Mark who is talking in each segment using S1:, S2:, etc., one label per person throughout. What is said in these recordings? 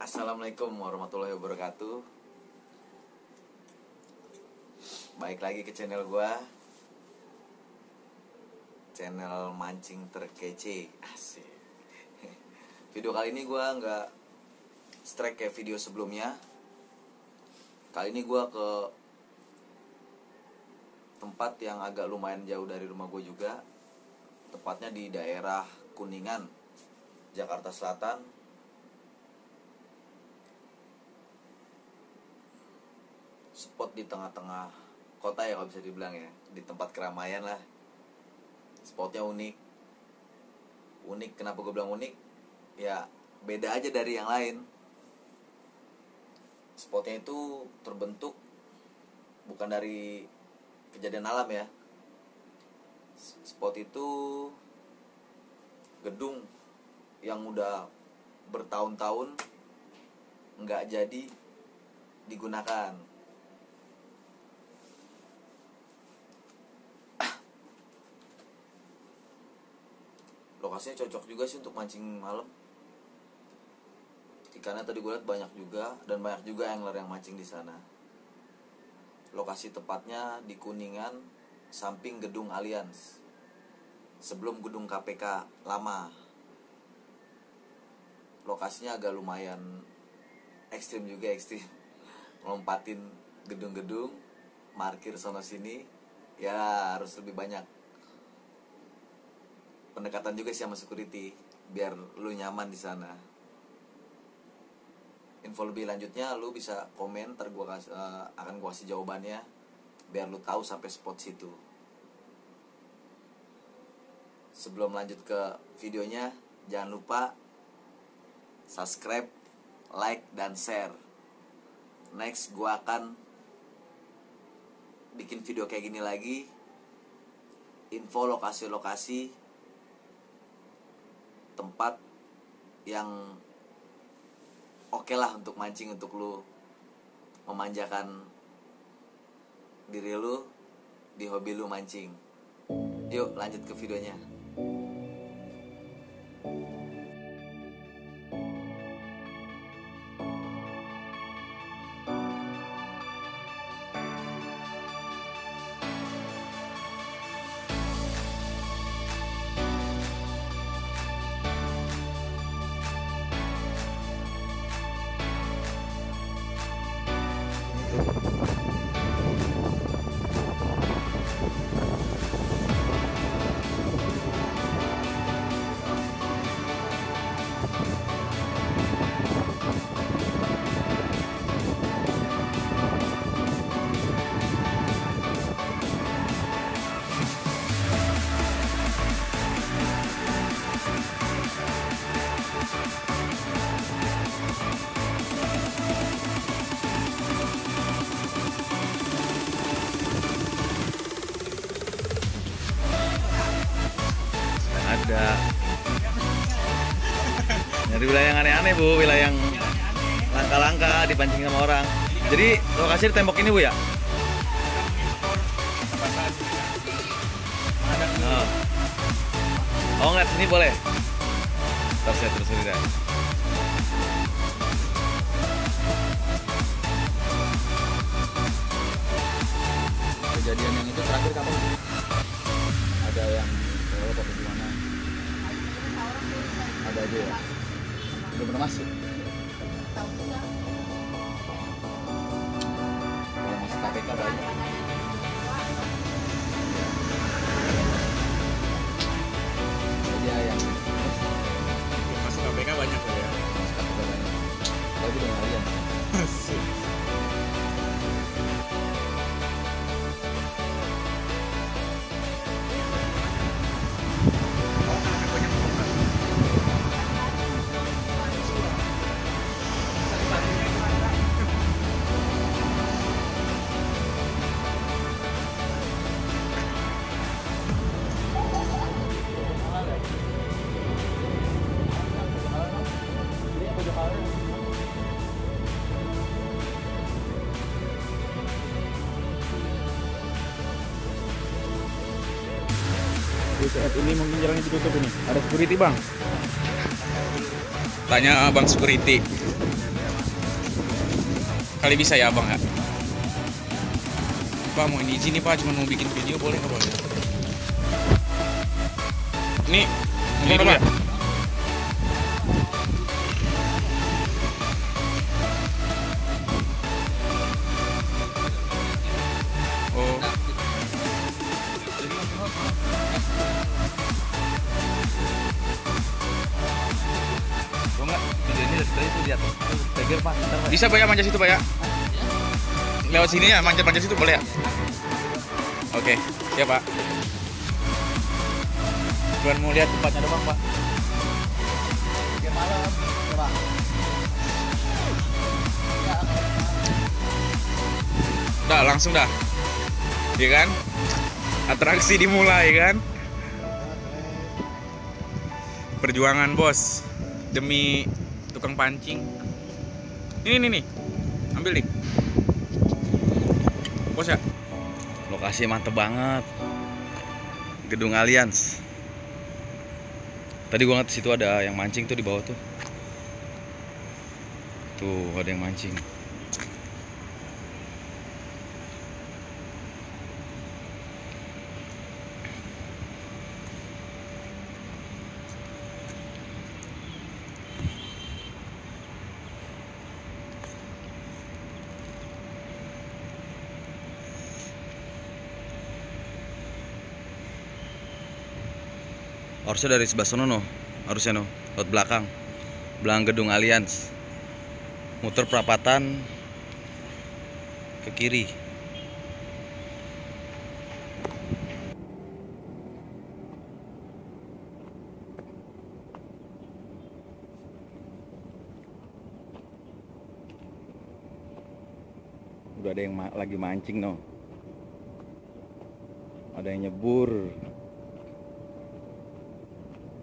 S1: Assalamualaikum warahmatullahi wabarakatuh. Baik lagi ke channel gua, channel mancing terkece. Asik. Video kali ini gua nggak strike kayak video sebelumnya. Kali ini gua ke tempat yang agak lumayan jauh dari rumah gue juga. Tepatnya di daerah Kuningan, Jakarta Selatan. Spot di tengah-tengah kota ya, kalau bisa dibilang ya, di tempat keramaian lah. Spotnya unik. Kenapa gue bilang unik? Ya beda aja dari yang lain. Spotnya itu terbentuk bukan dari kejadian alam ya. Spot itu gedung yang udah bertahun-tahun nggak jadi digunakan. Lokasinya cocok juga sih untuk mancing malam. Ikannya tadi gue lihat banyak juga, dan banyak juga angler yang mancing di sana. Lokasi tepatnya di Kuningan, samping gedung Allianz, sebelum gedung KPK lama. Lokasinya agak lumayan ekstrim juga, Melompatin gedung-gedung, parkir sono sini, ya harus lebih banyak pendekatan juga sih sama security biar lu nyaman di sana. Info lebih lanjutnya lu bisa komen, ntar akan gua kasih jawabannya biar lu tahu sampai spot situ. Sebelum lanjut ke videonya, jangan lupa subscribe, like, dan share. Next gua akan bikin video kayak gini lagi, info lokasi-lokasi tempat yang oke lah untuk mancing, untuk lu memanjakan diri lu di hobi lu mancing. Yuk lanjut ke videonya. Ada dari wilayah yang aneh-aneh bu, wilayah yang langka-langka dipancing sama orang. Jadi lokasi di tembok ini bu ya? Oh nggak, sini boleh. Ntar saya terusin deh.
S2: Kejadian yang itu terakhir kapan? Ada yang atau gimana? Ada aja ya? Belum pernah masuk? Kalau masuk KPK banyak. Jadi yang
S3: masuk KPK banyak ya?
S2: masuk KPK banyak. Kalau udah ngalian.
S3: Di saat ini mungkin jalannya ditutup ini. Ada security bang.
S4: Tanya abang security.
S2: Kali bisa ya abang ya? Pak mau izin nih Pak, cuma mau bikin video boleh nggak boleh? Ini motor Pak. Oh. Bisa Pak ya manjat situ Pak ya? Lewat sini ya, manjat situ boleh ya? Oke, siap Pak. Bukan mau lihat tempatnya doang Pak. Udah langsung dah, ya kan? Atraksi dimulai kan? Perjuangan bos demi tukang pancing. Ini nih, ambil nih, bos ya. Lokasi mantep banget, Gedung Allianz. Tadi gua ngeliat situ ada yang mancing tuh di bawah tuh. Tuh ada yang mancing. Harusnya dari sebelah sono no, harusnya no, lewat belakang Gedung Allianz, muter perapatan ke kiri. Udah ada yang lagi mancing no, ada yang nyebur.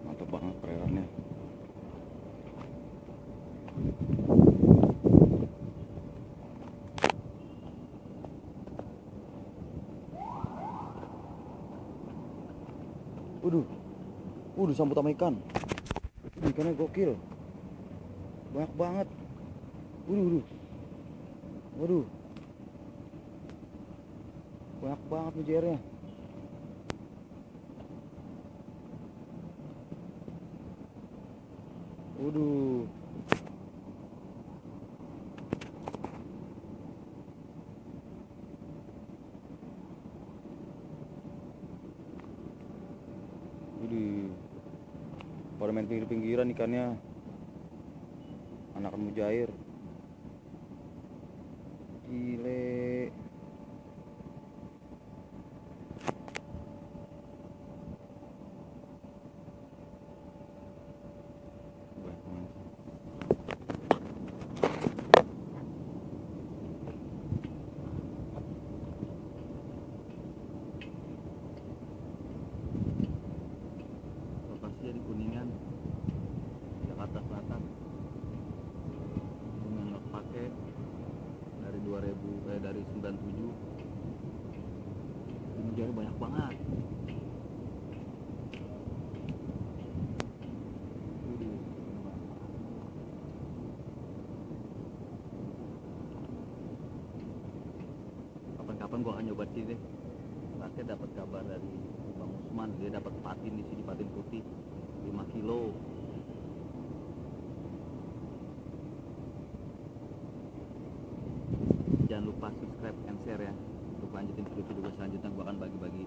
S2: Mantap banget perairannya. Waduh, sambut sama ikan. Ikannya gokil. Banyak banget. Waduh. Banyak banget mujairnya. Waduh. Pada main pinggir-pinggiran ikannya. Anakan mujair. Gile. Di Kuningan, Jakarta Selatan. Yang lo pakai dari 2000 dari 97. Ini jari banyak banget. Kapan-kapan gua akan nyoba sini deh. Terakhir dapat kabar dari Bang Usman, dia dapat patin di sini, patin putih 5 kilo. Jangan lupa subscribe and share ya, untuk lanjutin video-video gue selanjutnya. Gue akan bagi-bagi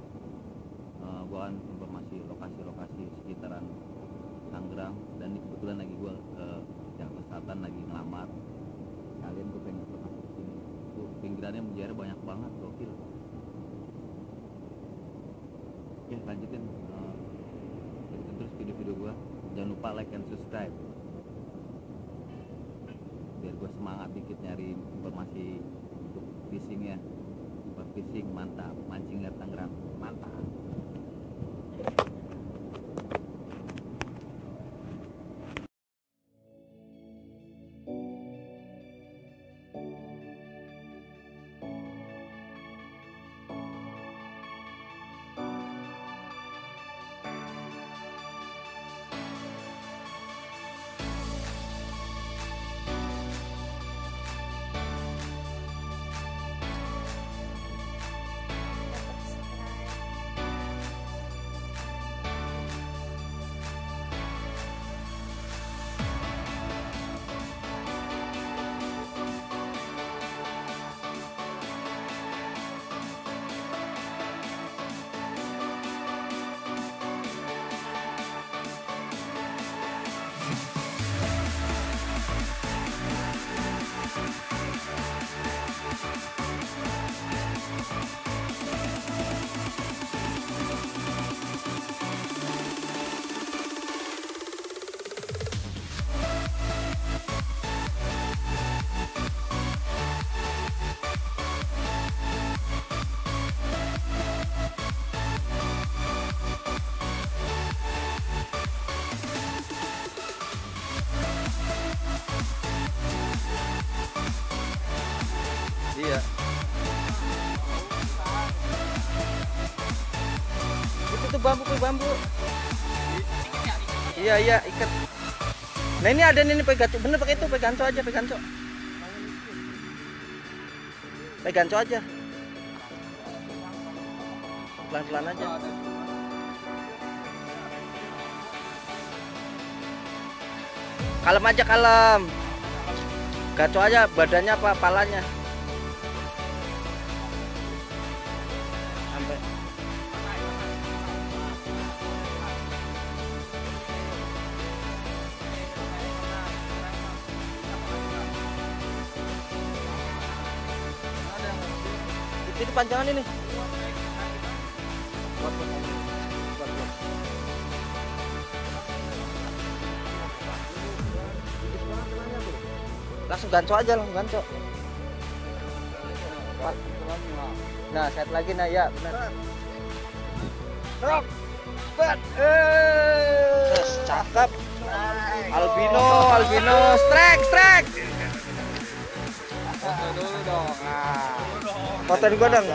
S2: informasi lokasi-lokasi sekitaran Tangerang, dan ini kebetulan lagi gue ke Jakarta Selatan lagi ngelamar kalian. Gue pengen masuk ke sini tuh, pinggirannya mujairnya banyak banget, gokil. Oke, lanjutin terus video-video gue. Jangan lupa like and subscribe biar gue semangat dikit nyari informasi untuk fishing ya. Buat fishing mantap, mancing lihat Tangerang mantap.
S4: tuh bambu. Iya, ikat. Nah ini ada nih peganco, bener pakai itu, peganco aja. Peganco aja. Pelan-pelan aja. Kalem aja, kalem. Gaco aja badannya apa palanya. Sampai. Ini panjangan ini. Langsung ganco aja, ganco. Nah, set lagi nah ya, benar. Drop. Cakep. Albino, strike. Foto dulu dong. Foto gua dong.